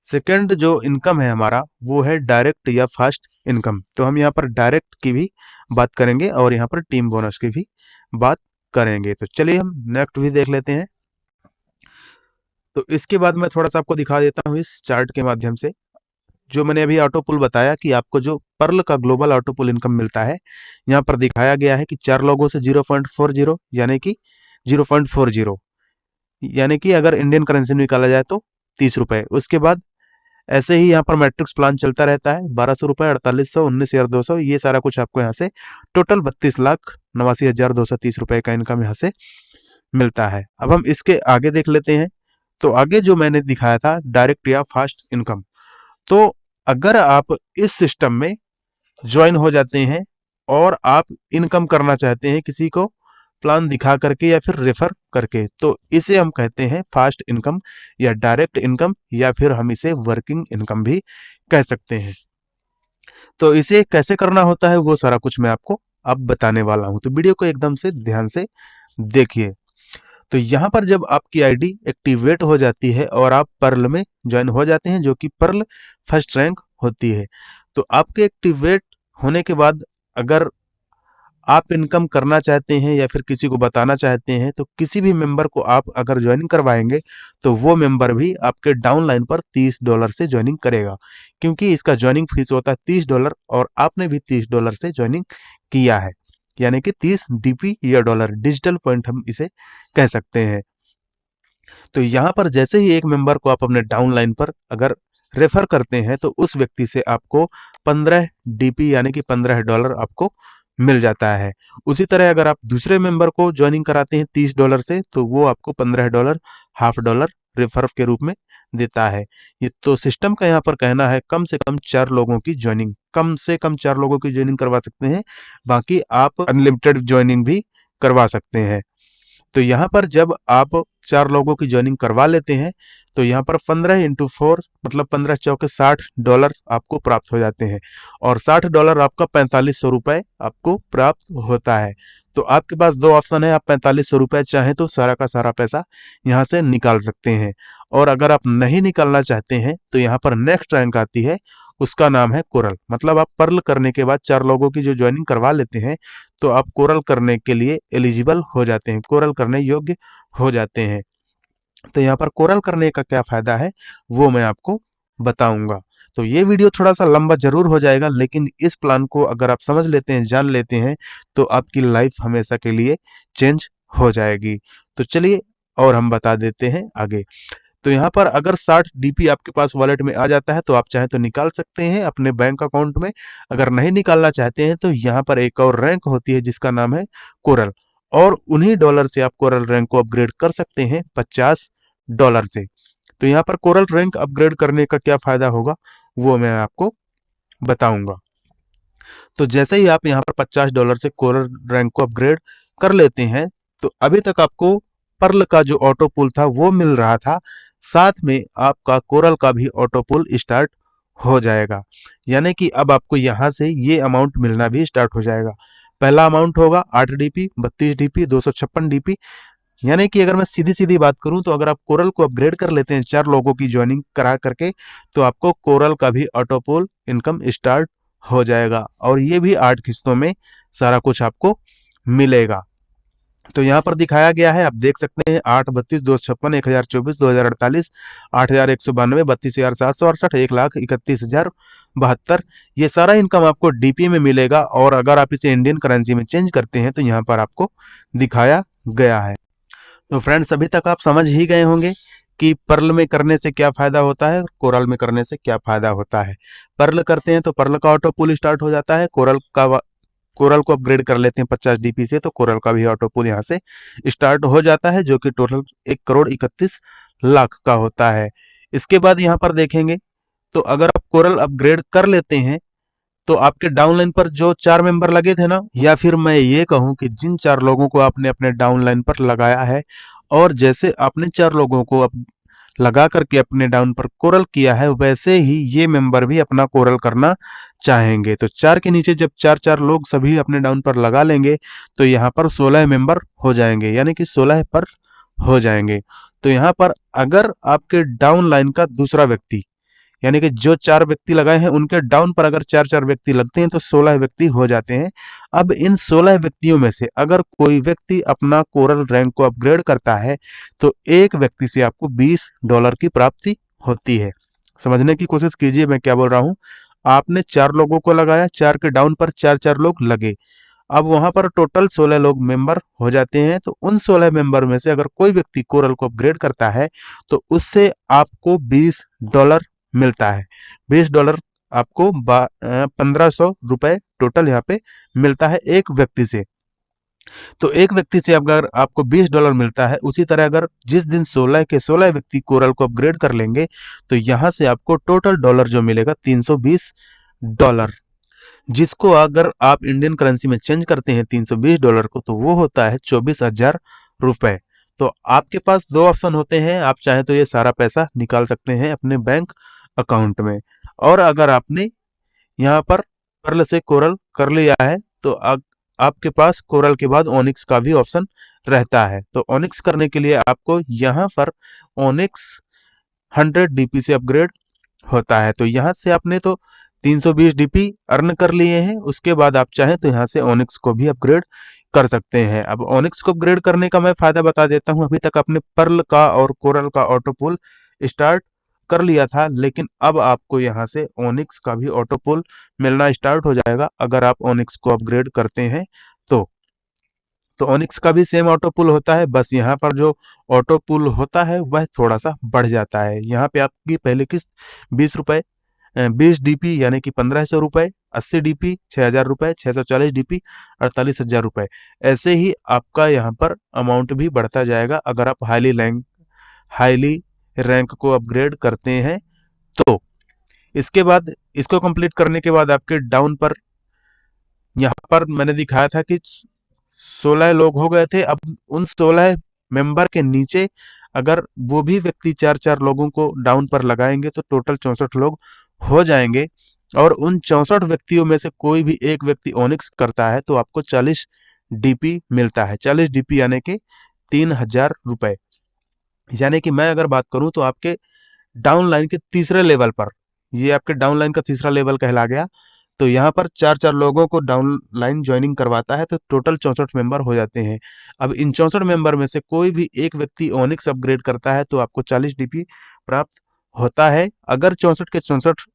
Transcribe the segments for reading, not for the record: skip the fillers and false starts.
Second जो income है हमारा वो है डायरेक्ट या फास्ट इनकम। तो हम यहाँ पर डायरेक्ट की भी बात करेंगे और यहाँ पर टीम बोनस की भी बात करेंगे। तो चलिए हम नेक्स्ट भी देख लेते हैं। तो इसके बाद मैं थोड़ा सा आपको दिखा देता हूँ इस चार्ट के माध्यम से। जो मैंने अभी ऑटो पुल बताया कि आपको जो पर्ल का ग्लोबल ऑटो पुल इनकम मिलता है, यहाँ पर दिखाया गया है कि 4 लोगों से 0.40 यानी कि 0.40, यानी कि अगर इंडियन करेंसी में निकाला जाए तो 30 रुपए। उसके बाद ऐसे ही यहाँ पर मैट्रिक्स प्लान चलता रहता है, 1200 रुपए, 4800, 19,200, ये सारा कुछ आपको यहाँ से टोटल 32,89,230 रुपए का इनकम यहाँ से मिलता है। अब हम इसके आगे देख लेते हैं। तो आगे जो मैंने दिखाया था डायरेक्ट या फास्ट इनकम, तो अगर आप इस सिस्टम में ज्वाइन हो जाते हैं और आप इनकम करना चाहते हैं किसी को प्लान दिखा करके या फिर रेफर करके, तो इसे हम कहते हैं फास्ट इनकम या डायरेक्ट इनकम, या फिर हम इसे वर्किंग इनकम भी कह सकते हैं। तो इसे कैसे करना होता है वो सारा कुछ मैं आपको अब बताने वाला हूं, तो वीडियो को एकदम से ध्यान से देखिए। तो यहाँ पर जब आपकी आईडी एक्टिवेट हो जाती है और आप पर्ल में ज्वाइन हो जाते हैं, जो कि पर्ल फर्स्ट रैंक होती है, तो आपके एक्टिवेट होने के बाद अगर आप इनकम करना चाहते हैं या फिर किसी को बताना चाहते हैं, तो किसी भी मेंबर को आप अगर ज्वाइनिंग करवाएंगे तो वो मेंबर भी आपके डाउनलाइन पर $30 से ज्वाइनिंग करेगा, क्योंकि इसका ज्वाइनिंग फीस होता है $30 और आपने भी $30 से ज्वाइनिंग किया है, यानी कि 30 डीपी या डॉलर डिजिटल पॉइंट हम इसे कह सकते हैं। तो यहाँ पर जैसे ही एक मेंबर को आप अपने डाउनलाइन पर अगर रेफर करते हैं तो उस व्यक्ति से आपको 15 डीपी यानी कि $15 आपको मिल जाता है। उसी तरह अगर आप दूसरे मेंबर को ज्वाइनिंग कराते हैं $30 से, तो वो आपको $15 हाफ डॉलर रेफर के रूप में देता है। ये तो सिस्टम का यहाँ पर कहना है कम से कम 4 लोगों की ज्वाइनिंग, कम से कम 4 लोगों की ज्वाइनिंग करवा सकते हैं, बाकी आप अनलिमिटेड ज्वाइनिंग भी करवा सकते हैं। तो यहाँ पर जब आप 4 लोगों की ज्वाइनिंग करवा लेते हैं तो यहाँ पर 15 इंटू 4 मतलब 15 चौके $60 आपको प्राप्त हो जाते हैं, और $60 आपका 4500 रुपये आपको प्राप्त होता है। तो आपके पास दो ऑप्शन है, आप 4500 रुपये चाहें तो सारा का सारा पैसा यहाँ से निकाल सकते हैं, और अगर आप नहीं निकालना चाहते हैं तो यहाँ पर नेक्स्ट रैंक आती है, उसका नाम है कोरल। मतलब आप पर्ल करने के बाद 4 लोगों की जो ज्वाइनिंग करवा लेते हैं तो आप कोरल करने के लिए एलिजिबल हो जाते हैं, कोरल करने योग्य हो जाते हैं। तो यहाँ पर कोरल करने का क्या फायदा है वो मैं आपको बताऊंगा। तो ये वीडियो थोड़ा सा लंबा जरूर हो जाएगा, लेकिन इस प्लान को अगर आप समझ लेते हैं, जान लेते हैं, तो आपकी लाइफ हमेशा के लिए चेंज हो जाएगी। तो चलिए और हम बता देते हैं आगे। तो यहाँ पर अगर 60 डीपी आपके पास वॉलेट में आ जाता है तो आप चाहें तो निकाल सकते हैं अपने बैंक अकाउंट में। अगर नहीं निकालना चाहते हैं तो यहाँ पर एक और रैंक होती है जिसका नाम है कोरल, और उन्हीं डॉलर से आप कोरल रैंक को अपग्रेड कर सकते हैं $50 से। तो यहाँ पर कोरल रैंक अपग्रेड करने का क्या फायदा होगा वो मैं आपको बताऊंगा। तो जैसे ही आप यहाँ पर $50 से कोरल रैंक को अपग्रेड कर लेते हैं, तो अभी तक आपको पर्ल का जो ऑटो पुल था वो मिल रहा था, साथ में आपका कोरल का भी ऑटो पुल स्टार्ट हो जाएगा, यानी कि अब आपको यहाँ से ये अमाउंट मिलना भी स्टार्ट हो जाएगा। पहला अमाउंट होगा 8 डीपी, 32 डीपी, 256 डीपी, यानी कि अगर मैं सीधी सीधी बात करूं तो अगर आप कोरल को अपग्रेड कर लेते हैं 4 लोगों की ज्वाइनिंग करा करके, तो आपको कोरल का भी ऑटो पुल इनकम स्टार्ट हो जाएगा, और ये भी 8 किस्तों में सारा कुछ आपको मिलेगा। तो यहाँ पर दिखाया गया है, आप देख सकते हैं 8, 32, 256, 1024, 2048, 8192, 32,768, 1,31,072, ये सारा इनकम आपको डीपी में मिलेगा। और अगर आप इसे इंडियन करेंसी में चेंज करते हैं तो यहाँ पर आपको दिखाया गया है। तो फ्रेंड्स अभी तक आप समझ ही गए होंगे कि पर्ल में करने से क्या फायदा होता है और कोरल में करने से क्या फायदा होता है। पर्ल करते हैं तो पर्ल का ऑटो पुल स्टार्ट हो जाता है, कोरल को अपग्रेड कर लेते हैं 50 डीपी से, तो कोरल का भी ऑटो पुल यहाँ से स्टार्ट हो जाता है, जो कि टोटल 1,31,00,000 का होता है। इसके बाद यहाँ पर देखेंगे तो अगर आप कोरल अपग्रेड कर लेते हैं तो आपके डाउनलाइन पर जो 4 मेंबर लगे थे ना, या फिर मैं ये कहूं कि जिन 4 लोगों को आपने अपने डाउनलाइन पर लगाया है, और जैसे आपने 4 लोगों को लगा करके अपने डाउन पर कोरल किया है, वैसे ही ये मेंबर भी अपना कोरल करना चाहेंगे। तो 4 के नीचे जब 4-4 लोग सभी अपने डाउन पर लगा लेंगे तो यहाँ पर 16 मेंबर हो जाएंगे, यानी कि 16 पर हो जाएंगे। तो यहाँ पर अगर आपके डाउन लाइन का दूसरा व्यक्ति यानी कि जो 4 व्यक्ति लगाए हैं उनके डाउन पर अगर 4-4 व्यक्ति लगते हैं तो 16 व्यक्ति हो जाते हैं। अब इन 16 व्यक्तियों में से अगर कोई व्यक्ति अपना कोरल रैंक को अपग्रेड करता है तो एक व्यक्ति से आपको $20 की प्राप्ति होती है। समझने की कोशिश कीजिए मैं क्या बोल रहा हूं। आपने 4 लोगों को लगाया, 4 के डाउन पर 4-4 लोग लगे। अब वहां पर टोटल 16 लोग मेंबर हो जाते हैं। तो उन 16 मेंबर में से अगर कोई व्यक्ति कोरल को अपग्रेड करता है तो उससे आपको $20 मिलता है। $20 आपको 1500 रुपए टोटल यहाँ पे मिलता है एक व्यक्ति से। तो एक व्यक्ति से अगर आपको $20 मिलता है, उसी तरह अगर जिस दिन 16 के 16 व्यक्ति कोरल को अपग्रेड कर लेंगे तो यहाँ से आपको टोटल डॉलर जो मिलेगा $320, जिसको अगर आप इंडियन करेंसी में चेंज करते हैं $320 को तो वो होता है 24,000 रुपए। तो आपके पास दो ऑप्शन होते हैं, आप चाहे तो ये सारा पैसा निकाल सकते हैं अपने बैंक अकाउंट में, और अगर आपने यहाँ पर पर्ल से कोरल कर लिया है तो आपके पास कोरल के बाद ओनिक्स का भी ऑप्शन रहता है। तो ओनिक्स करने के लिए आपको यहाँ पर ओनिक्स 100 डीपी से अपग्रेड होता है। तो यहाँ से आपने तो 320 डीपी अर्न कर लिए हैं, उसके बाद आप चाहें तो यहाँ से ओनिक्स को भी अपग्रेड कर सकते हैं। अब ओनिक्स को अपग्रेड करने का मैं फायदा बता देता हूँ। अभी तक आपने पर्ल का और कोरल का ऑटो पुल स्टार्ट कर लिया था, लेकिन अब आपको यहाँ से ओनिक्स का भी ऑटो पुल मिलना स्टार्ट हो जाएगा अगर आप ओनिक्स को अपग्रेड करते हैं तो ओनिक्स का भी सेम ऑटो पुल होता है, बस यहाँ पर जो ऑटो पुल होता है वह थोड़ा सा बढ़ जाता है। यहाँ पे आपकी पहली किस्त 20 रुपए 20 डीपी यानी कि 1500 रुपए, 80 डीपी 6000 रुपए, 640 डीपी 48,000 रुपए। ऐसे ही आपका यहाँ पर अमाउंट भी बढ़ता जाएगा अगर आप हाईली रैंक को अपग्रेड करते हैं तो। इसके बाद इसको कंप्लीट करने के बाद आपके डाउन पर यहाँ पर मैंने दिखाया था कि 16 लोग हो गए थे। अब उन 16 मेंबर के नीचे अगर वो भी व्यक्ति 4-4 लोगों को डाउन पर लगाएंगे तो टोटल 64 लोग हो जाएंगे। और उन 64 व्यक्तियों में से कोई भी एक व्यक्ति ओनिक्स करता है तो आपको 40 डीपी मिलता है। 40 डीपी यानी कि 3,000 रुपए। यानी कि मैं अगर बात करूं तो आपके डाउन लाइन के तीसरे लेवल पर, ये आपके डाउन लाइन का तीसरा लेवल कहला गया। तो यहाँ पर 4-4 लोगों को डाउन लाइन ज्वाइनिंग करवाता है तो टोटल 64 मेंबर हो जाते हैं। अब इन 64 मेंबर में से कोई भी एक व्यक्ति ओनिक्स अपग्रेड करता है तो आपको 40 डीपी प्राप्त होता है। अगर 64 के 64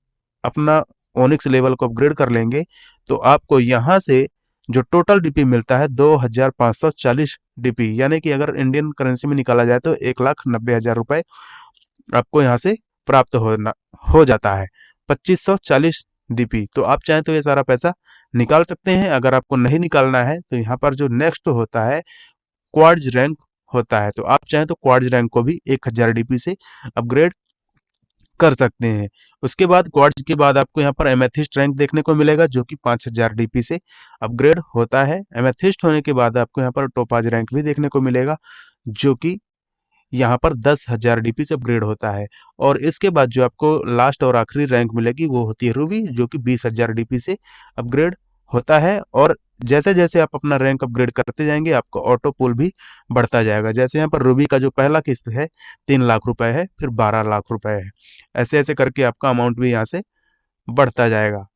अपना ओनिक्स लेवल को अपग्रेड कर लेंगे तो आपको यहाँ से जो टोटल डीपी मिलता है 2,540 डीपी, यानी कि अगर इंडियन करेंसी में निकाला जाए तो 1,90,000 रुपए आपको यहाँ से प्राप्त हो जाता है। 2540 डीपी। तो आप चाहें तो ये सारा पैसा निकाल सकते हैं। अगर आपको नहीं निकालना है तो यहाँ पर जो नेक्स्ट होता है क्वार्ट्ज रैंक होता है, तो आप चाहें तो क्वार्ट्ज रैंक को भी 1000 डीपी से अपग्रेड कर सकते हैं। उसके बाद क्वार्ट्ज के बाद आपको यहाँ पर एमेथिस्ट रैंक देखने को मिलेगा जो कि 5000 डीपी से अपग्रेड होता है। एमेथिस्ट होने के बाद आपको यहाँ पर टोपाज रैंक भी देखने को मिलेगा जो कि यहाँ पर 10,000 डीपी से अपग्रेड होता है। और इसके बाद जो आपको लास्ट और आखिरी रैंक मिलेगी वो होती है रूबी जो कि 20,000 डीपी से अपग्रेड होता है। और जैसे जैसे आप अपना रैंक अपग्रेड करते जाएंगे आपका ऑटो पुल भी बढ़ता जाएगा। जैसे यहाँ पर रूबी का जो पहला किस्त है 3 लाख रुपए है, फिर 12 लाख रुपए है, ऐसे ऐसे करके आपका अमाउंट भी यहाँ से बढ़ता जाएगा।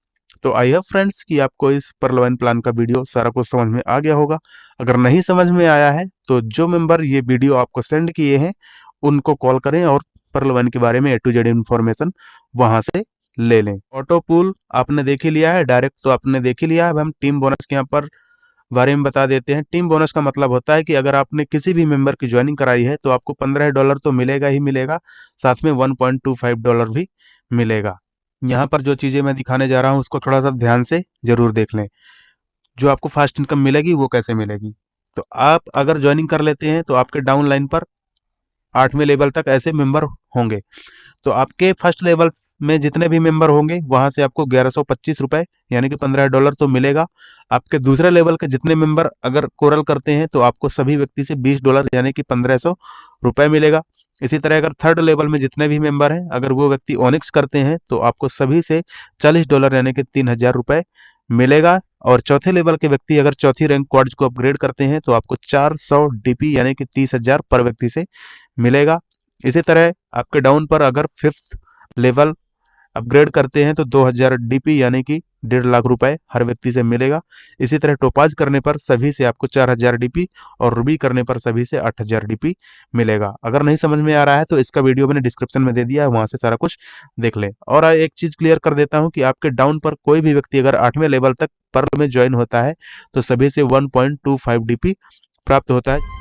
तो आई होप फ्रेंड्स कि आपको इस पर्ल वाइन प्लान का वीडियो सारा कुछ समझ में आ गया होगा। अगर नहीं समझ में आया है तो जो मेंबर ये वीडियो आपको सेंड किए हैं उनको कॉल करें और पर्ल वाइन के बारे में A to Z इन्फॉर्मेशन वहां से ले लें। ऑटो पूल आपने देख ही लिया है, डायरेक्ट तो आपने देख ही लिया है। अब हम टीम बोनस के यहाँ पर बारे में बता देते हैं। टीम बोनस का मतलब होता है कि अगर आपने किसी भी मेंबर की ज्वाइनिंग कराई है तो आपको $15 तो मिलेगा ही मिलेगा, साथ में $1.25 भी मिलेगा। यहाँ पर जो चीजें मैं दिखाने जा रहा हूँ उसको थोड़ा सा ध्यान से जरूर देख लें। जो आपको फास्ट इनकम मिलेगी वो कैसे मिलेगी, तो आप अगर ज्वाइनिंग कर लेते हैं तो आपके डाउन लाइन पर 8वें लेवल तक ऐसे मेंबर होंगे। तो आपके फर्स्ट लेवल में जितने भी मेंबर होंगे वहां से आपको 1125 रुपए यानी कि $15 तो मिलेगा। आपके दूसरे लेवल के जितने मेंबर अगर कोरल करते हैं तो आपको सभी व्यक्ति से $20 यानी कि 1500 रुपए मिलेगा। इसी तरह अगर थर्ड लेवल में जितने भी मेंबर हैं अगर वो व्यक्ति ओनिक्स करते हैं तो आपको सभी से $40 यानी कि 3,000 रुपए मिलेगा। और चौथे लेवल के व्यक्ति अगर चौथी रैंक क्वार्ट्ज को अपग्रेड करते हैं तो आपको 400 डीपी यानी कि 30,000 पर व्यक्ति से मिलेगा। इसी तरह आपके डाउन पर अगर फिफ्थ लेवल अपग्रेड करते हैं तो 2000 डीपी यानी कि 1.5 लाख रुपए हर व्यक्ति से मिलेगा। इसी तरह टोपाज करने पर सभी से आपको 4000 डीपी और रूबी करने पर सभी से 8000 डीपी मिलेगा। अगर नहीं समझ में आ रहा है तो इसका वीडियो मैंने डिस्क्रिप्शन में दे दिया है, वहां से सारा कुछ देख ले। और एक चीज क्लियर कर देता हूं कि आपके डाउन पर कोई भी व्यक्ति अगर 8वें लेवल तक पर्ल में ज्वाइन होता है तो सभी से 1.25 डीपी प्राप्त होता है।